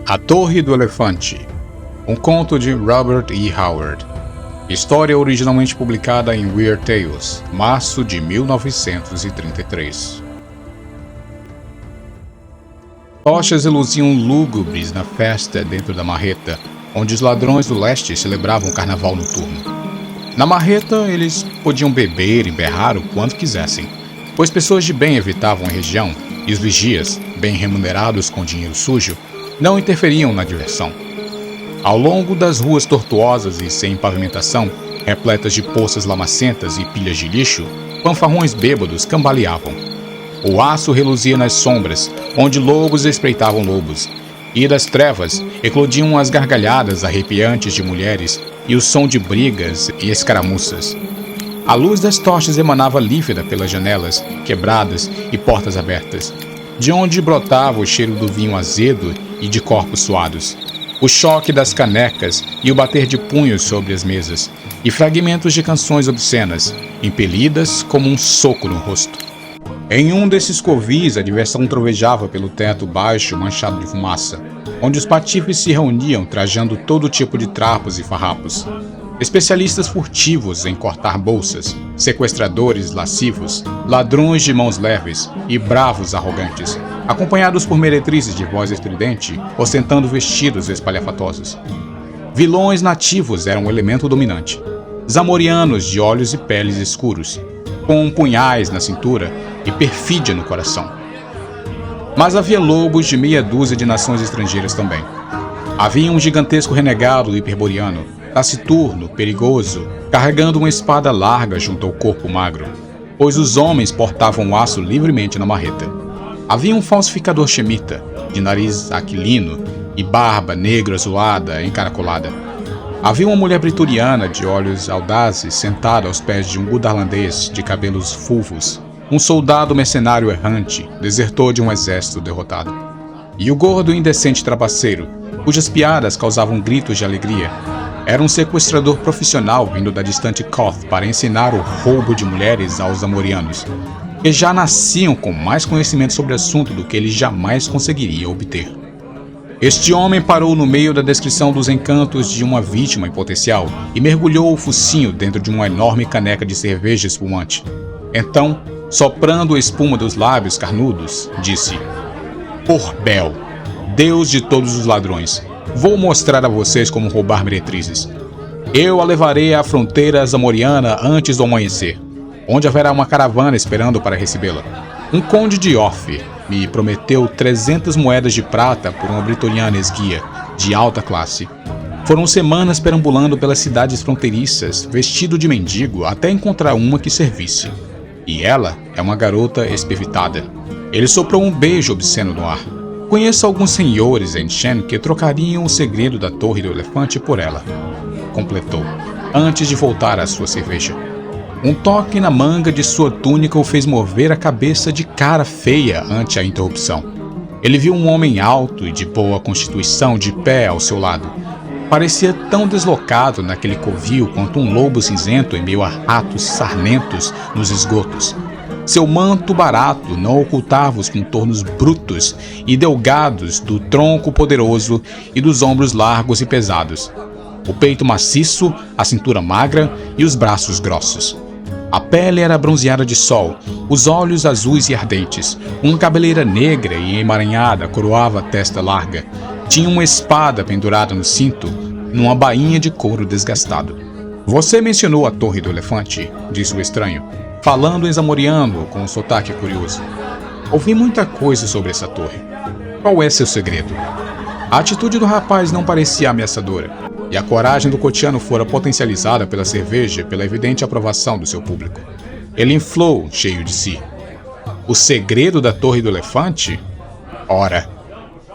A Torre do Elefante, um conto de Robert E. Howard. História originalmente publicada em Weird Tales, março de 1933. Tochas reluziam lúgubres na festa dentro da marreta, onde os ladrões do leste celebravam o carnaval noturno. Na marreta, eles podiam beber e berrar o quanto quisessem, pois pessoas de bem evitavam a região, e os vigias, bem remunerados com dinheiro sujo, não interferiam na diversão. Ao longo das ruas tortuosas e sem pavimentação, repletas de poças lamacentas e pilhas de lixo, fanfarrões bêbados cambaleavam. O aço reluzia nas sombras, onde lobos espreitavam lobos, e das trevas eclodiam as gargalhadas arrepiantes de mulheres e o som de brigas e escaramuças. A luz das tochas emanava lívida pelas janelas quebradas e portas abertas, de onde brotava o cheiro do vinho azedo e de corpos suados, o choque das canecas e o bater de punhos sobre as mesas, e fragmentos de canções obscenas, impelidas como um soco no rosto. Em um desses covis, a diversão trovejava pelo teto baixo manchado de fumaça, onde os patifes se reuniam trajando todo tipo de trapos e farrapos. Especialistas furtivos em cortar bolsas, sequestradores lascivos, ladrões de mãos leves e bravos arrogantes, acompanhados por meretrizes de voz estridente, ostentando vestidos espalhafatosos. Vilões nativos eram o elemento dominante. Zamorianos de olhos e peles escuros, com punhais na cintura e perfídia no coração. Mas havia lobos de meia dúzia de nações estrangeiras também. Havia um gigantesco renegado hiperboreano, taciturno, perigoso, carregando uma espada larga junto ao corpo magro, pois os homens portavam o aço livremente na marreta. Havia um falsificador xemita, de nariz aquilino e barba negra azulada encaracolada. Havia uma mulher brituriana de olhos audazes sentada aos pés de um gudarlandês de cabelos fulvos, um soldado mercenário errante, desertor de um exército derrotado. E o gordo e indecente trapaceiro, cujas piadas causavam gritos de alegria, era um sequestrador profissional vindo da distante Koth para ensinar o roubo de mulheres aos amorianos, que já nasciam com mais conhecimento sobre o assunto do que ele jamais conseguiria obter. Este homem parou no meio da descrição dos encantos de uma vítima em potencial e mergulhou o focinho dentro de uma enorme caneca de cerveja espumante. Então, soprando a espuma dos lábios carnudos, disse: "Por Bel, Deus de todos os ladrões, vou mostrar a vocês como roubar meretrizes. Eu a levarei à fronteira zamoriana antes do amanhecer, onde haverá uma caravana esperando para recebê-la. Um conde de Orfe me prometeu 300 moedas de prata por uma britoniana esguia, de alta classe. Foram semanas perambulando pelas cidades fronteiriças, vestido de mendigo, até encontrar uma que servisse. E ela é uma garota espevitada." Ele soprou um beijo obsceno no ar. "Conheço alguns senhores em Shen que trocariam o segredo da Torre do Elefante por ela", completou, antes de voltar à sua cerveja. Um toque na manga de sua túnica o fez mover a cabeça de cara feia ante a interrupção. Ele viu um homem alto e de boa constituição de pé ao seu lado. Parecia tão deslocado naquele covil quanto um lobo cinzento em meio a ratos sarmentos nos esgotos. Seu manto barato não ocultava os contornos brutos e delgados do tronco poderoso e dos ombros largos e pesados. O peito maciço, a cintura magra e os braços grossos. A pele era bronzeada de sol, os olhos azuis e ardentes, uma cabeleira negra e emaranhada coroava a testa larga. Tinha uma espada pendurada no cinto, numa bainha de couro desgastado. "Você mencionou a Torre do Elefante", disse o estranho, falando em zamoriano com um sotaque curioso. "Ouvi muita coisa sobre essa torre. Qual é seu segredo?" A atitude do rapaz não parecia ameaçadora, e a coragem do cotiano fora potencializada pela cerveja e pela evidente aprovação do seu público. Ele inflou, cheio de si. "O segredo da Torre do Elefante? Ora,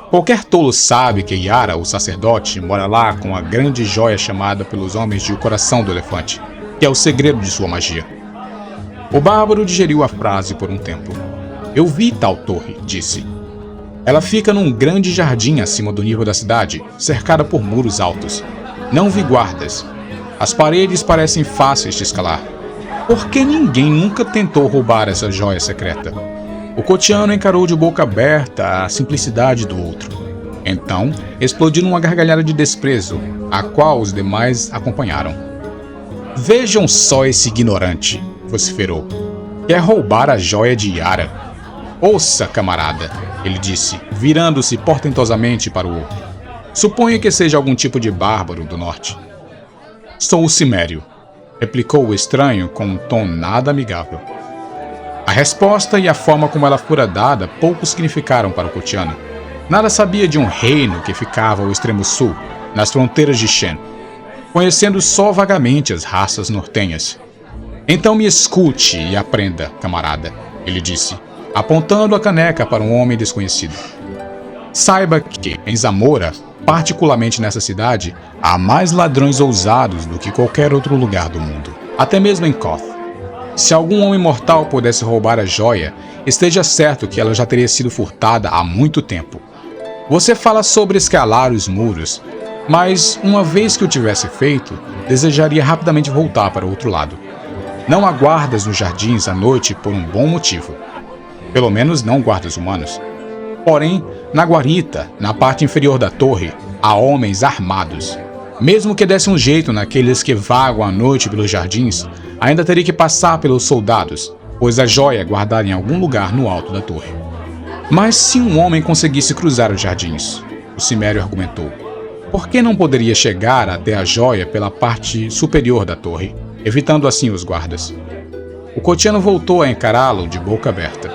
qualquer tolo sabe que Yara, o sacerdote, mora lá com a grande joia chamada pelos homens de o Coração do Elefante, que é o segredo de sua magia." O bárbaro digeriu a frase por um tempo. "Eu vi tal torre", disse. "Ela fica num grande jardim acima do nível da cidade, cercada por muros altos. Não vi guardas. As paredes parecem fáceis de escalar. Por que ninguém nunca tentou roubar essa joia secreta?" O cotiano encarou de boca aberta a simplicidade do outro. Então, explodiu numa gargalhada de desprezo, a qual os demais acompanharam. "Vejam só esse ignorante", vociferou. "Quer roubar a joia de Yara?" "Ouça, camarada", ele disse, virando-se portentosamente para o outro. "Suponha que seja algum tipo de bárbaro do norte." "Sou o Cimério", replicou o estranho com um tom nada amigável. A resposta e a forma como ela fora dada pouco significaram para o cotiano. Nada sabia de um reino que ficava ao extremo sul, nas fronteiras de Shen, conhecendo só vagamente as raças nortenhas. "Então me escute e aprenda, camarada", ele disse, apontando a caneca para um homem desconhecido. "Saiba que, em Zamora, particularmente nessa cidade, há mais ladrões ousados do que qualquer outro lugar do mundo, até mesmo em Koth. Se algum homem mortal pudesse roubar a joia, esteja certo que ela já teria sido furtada há muito tempo. Você fala sobre escalar os muros, mas uma vez que o tivesse feito, desejaria rapidamente voltar para o outro lado. Não há guardas nos jardins à noite por um bom motivo. Pelo menos não guardas humanos. Porém, na guarita, na parte inferior da torre, há homens armados. Mesmo que desse um jeito naqueles que vagam à noite pelos jardins, ainda teria que passar pelos soldados, pois a joia é guardada em algum lugar no alto da torre. Mas se um homem conseguisse cruzar os jardins, o Cimério argumentou, por que não poderia chegar até a joia pela parte superior da torre, evitando assim os guardas? O cotiano voltou a encará-lo de boca aberta.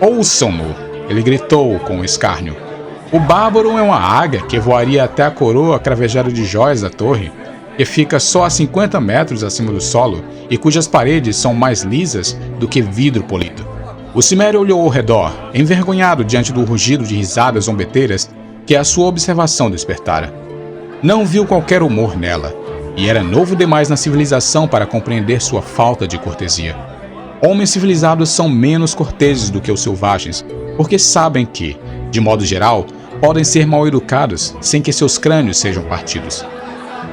"Ouçam-no", ele gritou com escárnio. "O bárbaro é uma águia que voaria até a coroa cravejada de joias da torre, que fica só a 50 metros acima do solo e cujas paredes são mais lisas do que vidro polido." O Cimério olhou ao redor, envergonhado diante do rugido de risadas zombeteiras que a sua observação despertara. Não viu qualquer humor nela, e era novo demais na civilização para compreender sua falta de cortesia. Homens civilizados são menos corteses do que os selvagens, porque sabem que, de modo geral, podem ser mal educados sem que seus crânios sejam partidos.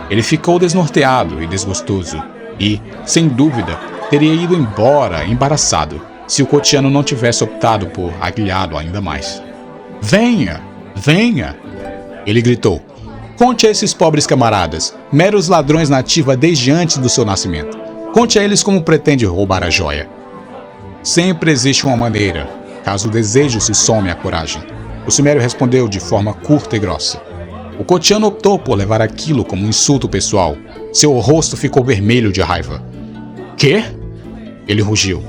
Ele ficou desnorteado e desgostoso, e, sem dúvida, teria ido embora embaraçado, se o cotiano não tivesse optado por aguilhá-lo ainda mais. "Venha, venha!" ele gritou. "Conte a esses pobres camaradas, meros ladrões na ativa desde antes do seu nascimento. Conte a eles como pretende roubar a joia." "Sempre existe uma maneira, caso o desejo se some à coragem", o Cimério respondeu de forma curta e grossa. O cotiano optou por levar aquilo como um insulto pessoal. Seu rosto ficou vermelho de raiva. "Quê?" ele rugiu.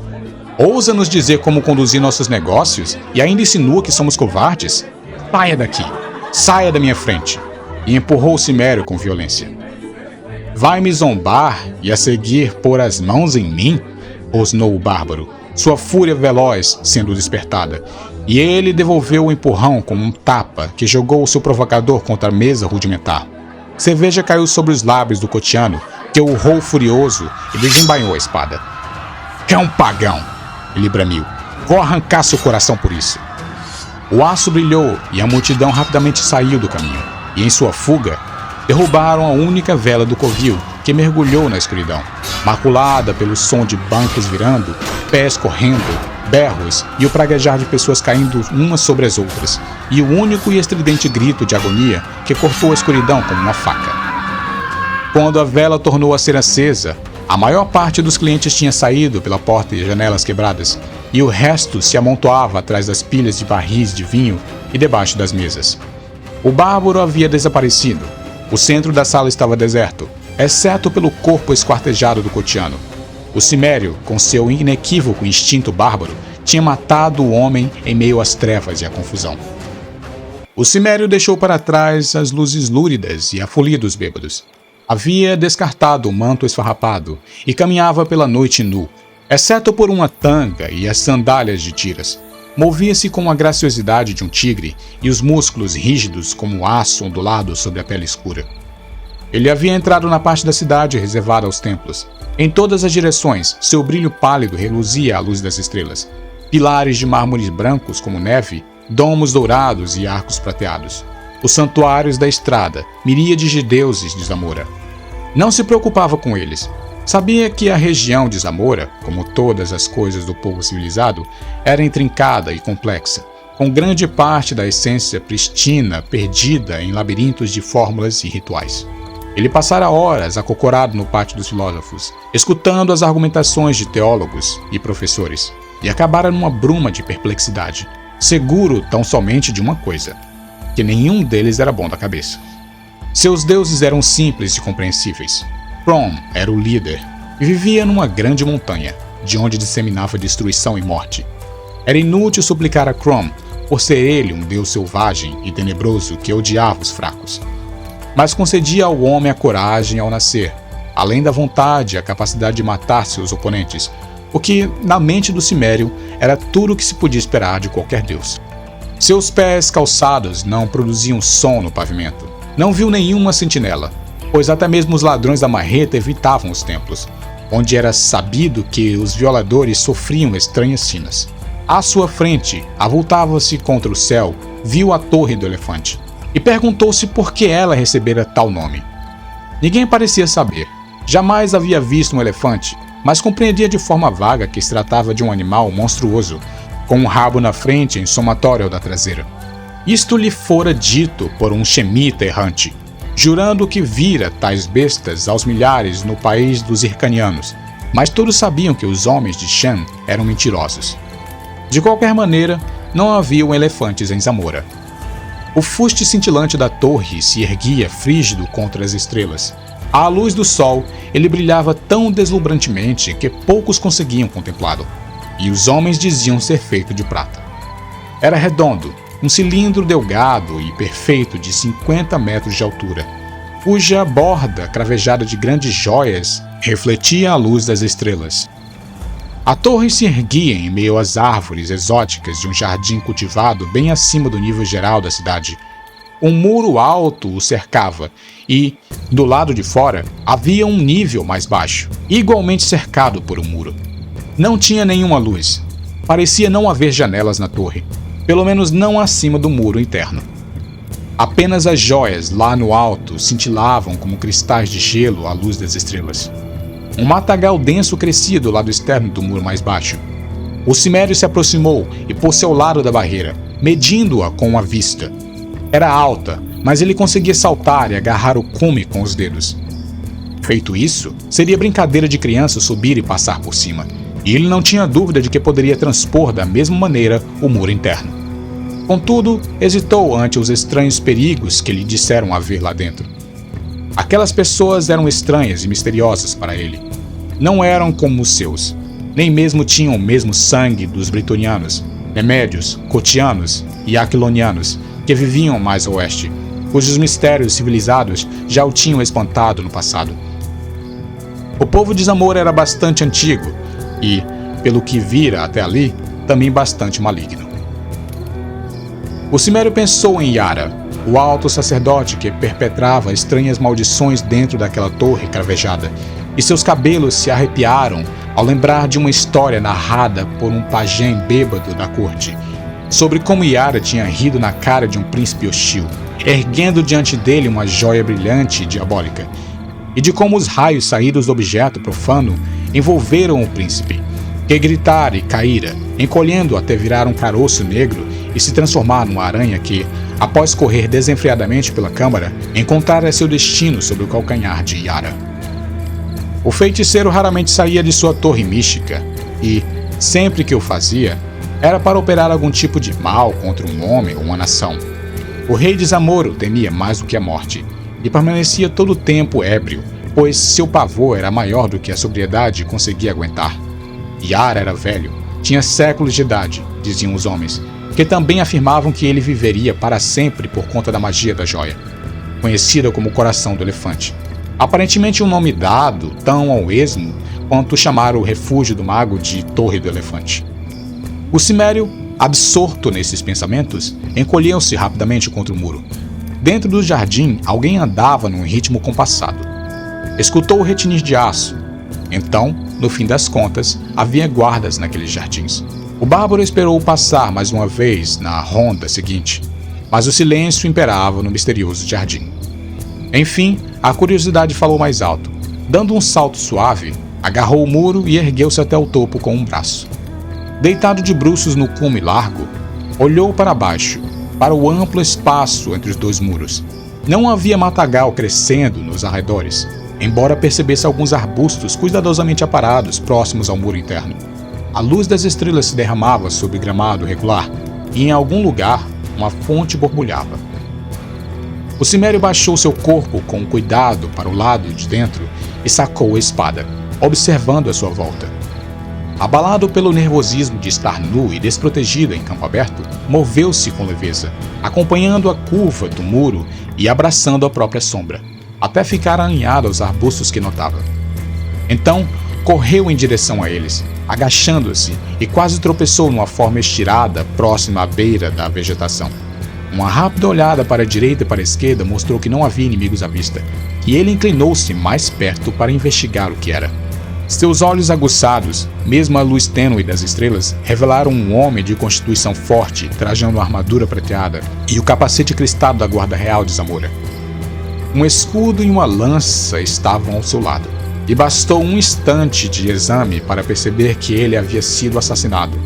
"Ousa nos dizer como conduzir nossos negócios e ainda insinua que somos covardes? Saia daqui! Saia da minha frente!" E empurrou o Cimério com violência. "Vai me zombar e a seguir pôr as mãos em mim?" rosnou o bárbaro, sua fúria veloz sendo despertada, e ele devolveu o empurrão com um tapa que jogou o seu provocador contra a mesa rudimentar. Cerveja caiu sobre os lábios do cotiano, que urrou furioso e desembainhou a espada. "Cão pagão!" ele bramiu. "Vou arrancar seu coração por isso." O aço brilhou e a multidão rapidamente saiu do caminho, e em sua fuga, derrubaram a única vela do covil que mergulhou na escuridão, maculada pelo som de bancos virando, pés correndo, berros e o praguejar de pessoas caindo umas sobre as outras, e o único e estridente grito de agonia que cortou a escuridão como uma faca. Quando a vela tornou a ser acesa, a maior parte dos clientes tinha saído pela porta e janelas quebradas, e o resto se amontoava atrás das pilhas de barris de vinho e debaixo das mesas. O bárbaro havia desaparecido. O centro da sala estava deserto, exceto pelo corpo esquartejado do cotiano. O Cimério, com seu inequívoco instinto bárbaro, tinha matado o homem em meio às trevas e à confusão. O Cimério deixou para trás as luzes lúridas e a folia dos bêbados. Havia descartado o manto esfarrapado e caminhava pela noite nu, exceto por uma tanga e as sandálias de tiras. Movia-se com a graciosidade de um tigre e os músculos rígidos como aço ondulado sobre a pele escura. Ele havia entrado na parte da cidade reservada aos templos. Em todas as direções, seu brilho pálido reluzia à luz das estrelas. Pilares de mármores brancos como neve, domos dourados e arcos prateados. Os santuários da estrada, miríades de deuses de Zamora. Não se preocupava com eles. Sabia que a região de Zamora, como todas as coisas do povo civilizado, era intrincada e complexa, com grande parte da essência pristina perdida em labirintos de fórmulas e rituais. Ele passara horas acocorado no pátio dos filósofos, escutando as argumentações de teólogos e professores, e acabara numa bruma de perplexidade, seguro tão somente de uma coisa, que nenhum deles era bom da cabeça. Seus deuses eram simples e compreensíveis. Crom era o líder e vivia numa grande montanha, de onde disseminava destruição e morte. Era inútil suplicar a Crom, por ser ele um deus selvagem e tenebroso que odiava os fracos. Mas concedia ao homem a coragem ao nascer, além da vontade e a capacidade de matar seus oponentes, o que, na mente do Cimério, era tudo o que se podia esperar de qualquer deus. Seus pés calçados não produziam som no pavimento. Não viu nenhuma sentinela, pois até mesmo os ladrões da marreta evitavam os templos, onde era sabido que os violadores sofriam estranhas sinas. À sua frente, avultava-se contra o céu, viu a Torre do Elefante, e perguntou-se por que ela recebera tal nome. Ninguém parecia saber. Jamais havia visto um elefante, mas compreendia de forma vaga que se tratava de um animal monstruoso, com um rabo na frente em somatório ao da traseira. Isto lhe fora dito por um xemita errante, jurando que vira tais bestas aos milhares no país dos Hircanianos, mas todos sabiam que os homens de Shan eram mentirosos. De qualquer maneira, não haviam elefantes em Zamora. O fuste cintilante da torre se erguia frígido contra as estrelas. À luz do sol, ele brilhava tão deslumbrantemente que poucos conseguiam contemplá-lo, e os homens diziam ser feito de prata. Era redondo, um cilindro delgado e perfeito de 50 metros de altura, cuja borda, cravejada de grandes joias, refletia a luz das estrelas. A torre se erguia em meio às árvores exóticas de um jardim cultivado bem acima do nível geral da cidade. Um muro alto o cercava e, do lado de fora, havia um nível mais baixo, igualmente cercado por um muro. Não tinha nenhuma luz. Parecia não haver janelas na torre, pelo menos não acima do muro interno. Apenas as joias lá no alto cintilavam como cristais de gelo à luz das estrelas. Um matagal denso crescia do lado externo do muro mais baixo. O Cimério se aproximou e pôs-se ao lado da barreira, medindo-a com a vista. Era alta, mas ele conseguia saltar e agarrar o cume com os dedos. Feito isso, seria brincadeira de criança subir e passar por cima, e ele não tinha dúvida de que poderia transpor da mesma maneira o muro interno. Contudo, hesitou ante os estranhos perigos que lhe disseram haver lá dentro. Aquelas pessoas eram estranhas e misteriosas para ele. Não eram como os seus, nem mesmo tinham o mesmo sangue dos britonianos, nemédios, cotianos e aquilonianos, que viviam mais a oeste, cujos mistérios civilizados já o tinham espantado no passado. O povo de Zamora era bastante antigo e, pelo que vira até ali, também bastante maligno. O Cimério pensou em Yara, o alto sacerdote que perpetrava estranhas maldições dentro daquela torre cravejada, e seus cabelos se arrepiaram ao lembrar de uma história narrada por um pajem bêbado da corte, sobre como Yara tinha rido na cara de um príncipe hostil, erguendo diante dele uma joia brilhante e diabólica, e de como os raios saídos do objeto profano envolveram o príncipe, que gritara e caíra, encolhendo até virar um caroço negro e se transformar numa aranha que, após correr desenfreadamente pela câmara, encontrara seu destino sobre o calcanhar de Yara. O feiticeiro raramente saía de sua torre mística e, sempre que o fazia, era para operar algum tipo de mal contra um homem ou uma nação. O rei de Zamora temia mais do que a morte e permanecia todo o tempo ébrio, pois seu pavor era maior do que a sobriedade conseguia aguentar. Yara era velho, tinha séculos de idade, diziam os homens, que também afirmavam que ele viveria para sempre por conta da magia da joia, conhecida como Coração do Elefante. Aparentemente um nome dado tão ao esmo quanto chamar o refúgio do mago de Torre do Elefante. O Cimério, absorto nesses pensamentos, encolheu-se rapidamente contra o muro. Dentro do jardim, alguém andava num ritmo compassado. Escutou o retinir de aço. Então, no fim das contas, havia guardas naqueles jardins. O bárbaro esperou passar mais uma vez na ronda seguinte, mas o silêncio imperava no misterioso jardim. Enfim, a curiosidade falou mais alto. Dando um salto suave, agarrou o muro e ergueu-se até o topo com um braço. Deitado de bruços no cume largo, Olhou para baixo, para o amplo espaço entre os dois muros. Não havia matagal crescendo nos arredores, embora percebesse alguns arbustos cuidadosamente aparados próximos ao muro interno. A luz das estrelas se derramava sobre gramado regular e, em algum lugar, uma fonte borbulhava. O cimério baixou seu corpo com cuidado para o lado de dentro e sacou a espada, observando a sua volta. Abalado pelo nervosismo de estar nu e desprotegido em campo aberto, moveu-se com leveza, acompanhando a curva do muro e abraçando a própria sombra, até ficar alinhado aos arbustos que notava. Então, correu em direção a eles, agachando-se, e quase tropeçou numa forma estirada próxima à beira da vegetação. Uma rápida olhada para a direita e para a esquerda mostrou que não havia inimigos à vista, e ele inclinou-se mais perto para investigar o que era. Seus olhos aguçados, mesmo à luz tênue das estrelas, revelaram um homem de constituição forte, trajando uma armadura prateada e o capacete cristado da guarda real de Zamora. Um escudo e uma lança estavam ao seu lado, e bastou um instante de exame para perceber que ele havia sido assassinado.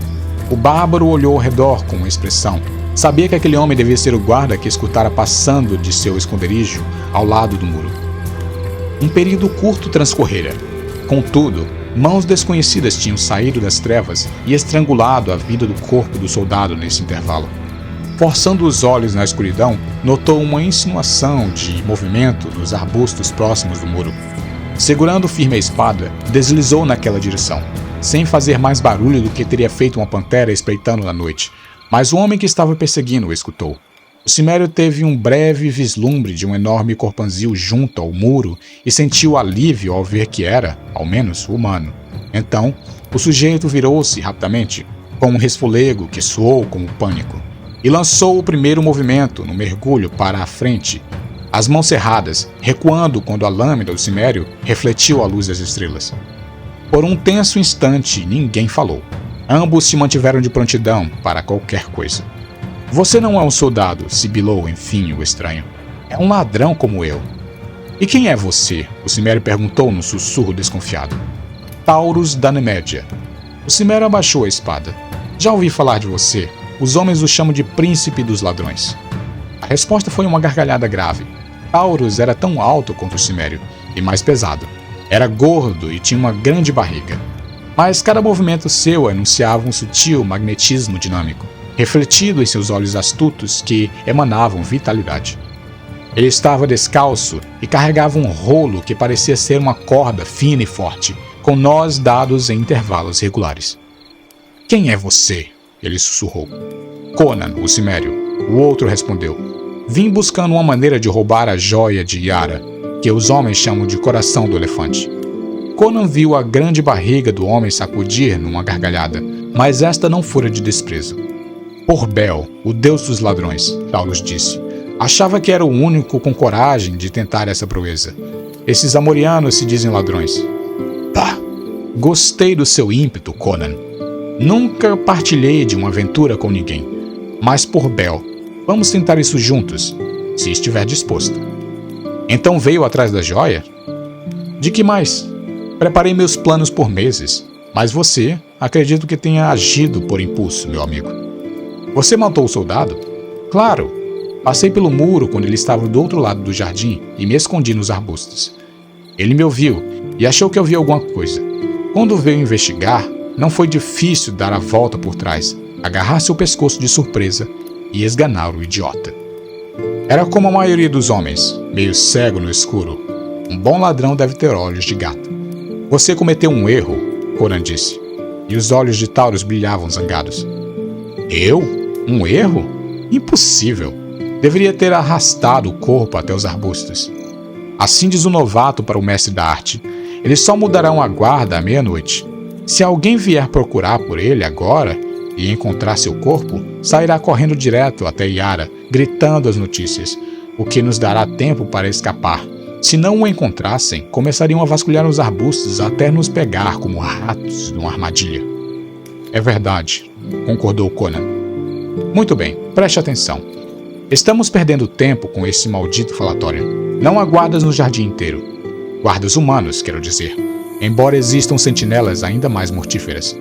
O bárbaro olhou ao redor com uma expressão. Sabia que aquele homem devia ser o guarda que escutara passando de seu esconderijo ao lado do muro. Um período curto transcorrera. Contudo, mãos desconhecidas tinham saído das trevas e estrangulado a vida do corpo do soldado nesse intervalo. Forçando os olhos na escuridão, notou uma insinuação de movimento nos arbustos próximos do muro. Segurando firme a espada, deslizou naquela direção, sem fazer mais barulho do que teria feito uma pantera espreitando na noite. Mas o homem que estava perseguindo o escutou. O cimério teve um breve vislumbre de um enorme corpanzil junto ao muro e sentiu alívio ao ver que era, ao menos, humano. Então, o sujeito virou-se rapidamente, com um resfolego que soou como pânico, e lançou o primeiro movimento no mergulho para a frente, as mãos cerradas, recuando quando a lâmina do cimério refletiu a luz das estrelas. Por um tenso instante, ninguém falou. Ambos se mantiveram de prontidão para qualquer coisa. Você não é um soldado, sibilou enfim o estranho. É um ladrão como eu. E quem é você? O cimério perguntou num sussurro desconfiado. Taurus da Nemédia. O cimério abaixou a espada. Já ouvi falar de você. Os homens o chamam de príncipe dos ladrões. A resposta foi uma gargalhada grave. Taurus era tão alto quanto o cimério, e mais pesado. Era gordo e tinha uma grande barriga. Mas cada movimento seu anunciava um sutil magnetismo dinâmico, refletido em seus olhos astutos que emanavam vitalidade. Ele estava descalço e carregava um rolo que parecia ser uma corda fina e forte, com nós dados em intervalos regulares. Quem é você? Ele sussurrou. Conan, o cimério. O outro respondeu. Vim buscando uma maneira de roubar a joia de Yara, que os homens chamam de coração do elefante. Conan viu a grande barriga do homem sacudir numa gargalhada, mas esta não fora de desprezo. Por Bel, o deus dos ladrões, Taurus disse. Achava que era o único com coragem de tentar essa proeza. Esses amorianos se dizem ladrões. Pá! Gostei do seu ímpeto, Conan. Nunca partilhei de uma aventura com ninguém. Mas por Bel, vamos tentar isso juntos, se estiver disposto. Então veio atrás da joia? De que mais? Preparei meus planos por meses, mas você, acredito que tenha agido por impulso, meu amigo. Você matou o soldado? Claro. Passei pelo muro quando ele estava do outro lado do jardim e me escondi nos arbustos. Ele me ouviu e achou que eu vi alguma coisa. Quando veio investigar, não foi difícil dar a volta por trás, agarrar seu pescoço de surpresa e esganar o idiota. Era como a maioria dos homens, meio cego no escuro. Um bom ladrão deve ter olhos de gato. Você cometeu um erro, Conan disse, e os olhos de Taurus brilhavam zangados. Eu? Um erro? Impossível. Deveria ter arrastado o corpo até os arbustos. Assim diz o novato para o mestre da arte. Eles só mudarão a guarda à meia-noite. Se alguém vier procurar por ele agora e encontrar seu corpo, sairá correndo direto até Yara, gritando as notícias, o que nos dará tempo para escapar. Se não o encontrassem, começariam a vasculhar os arbustos até nos pegar como ratos numa armadilha. É verdade, concordou Conan. Muito bem, preste atenção. Estamos perdendo tempo com esse maldito falatório. Não há guardas no jardim inteiro. Guardas humanos, quero dizer. Embora existam sentinelas ainda mais mortíferas.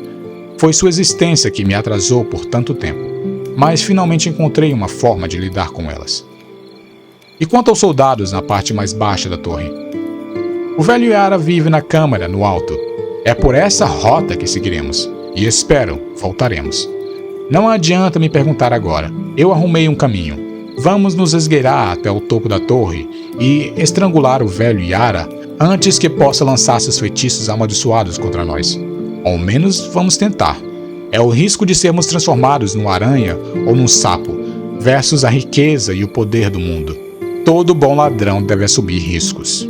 Foi sua existência que me atrasou por tanto tempo. mas finalmente encontrei uma forma de lidar com elas. E quanto aos soldados na parte mais baixa da torre? O velho Yara vive na câmara, no alto. É por essa rota que seguiremos. E espero, voltaremos. Não adianta me perguntar agora. Eu arrumei um caminho. Vamos nos esgueirar até o topo da torre e estrangular o velho Yara antes que possa lançar seus feitiços amaldiçoados contra nós. Ao menos vamos tentar. É o risco de sermos transformados numa aranha ou num sapo, versus a riqueza e o poder do mundo. Todo bom ladrão deve assumir riscos.